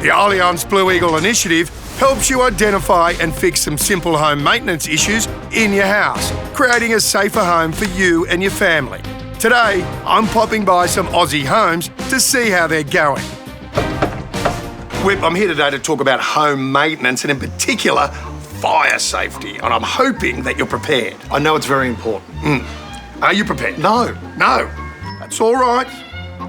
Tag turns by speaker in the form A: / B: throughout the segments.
A: The Allianz Blue Eagle initiative helps you identify and fix some simple home maintenance issues in your house, creating a safer home for you and your family. Today, I'm popping by some Aussie homes to see how they're going. Whip, I'm here today to talk about home maintenance and in particular, fire safety, and I'm hoping that you're prepared.
B: I know it's very important.
A: Are you prepared?
B: No.
A: No. That's all right.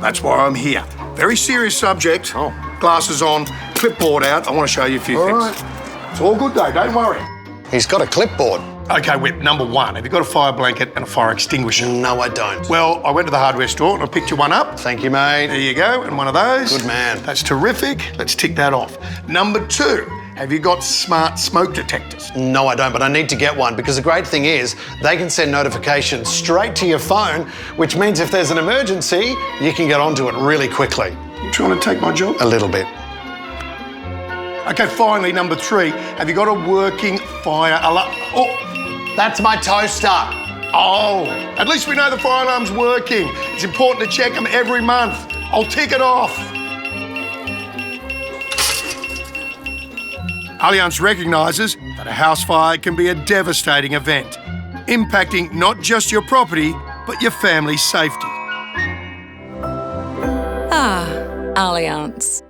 A: That's why I'm here. Very serious subject.
B: Oh.
A: Glasses on, clipboard out. I want to show you a few things.
B: All right.
A: It's all good though, don't worry.
B: He's got a clipboard.
A: Okay, Whip, number one, have you got a fire blanket and a fire extinguisher?
B: No, I don't.
A: Well, I went to the hardware store and I picked you one up.
B: Thank you, mate.
A: There you go, and one of those.
B: Good man.
A: That's terrific. Let's tick that off. Number two, have you got smart smoke detectors?
B: No, I don't, but I need to get one because the great thing is they can send notifications straight to your phone, which means if there's an emergency, you can get onto it really quickly.
A: You trying to take my job?
B: A little bit.
A: Okay, finally, number three, have you got a working fire alarm? Oh,
B: That's my toaster.
A: oh, at least we know the fire alarm's working. It's important to check them every month. I'll tick it off. Allianz recognises that a house fire can be a devastating event, impacting not just your property, but your family's safety.
C: Ah, Allianz.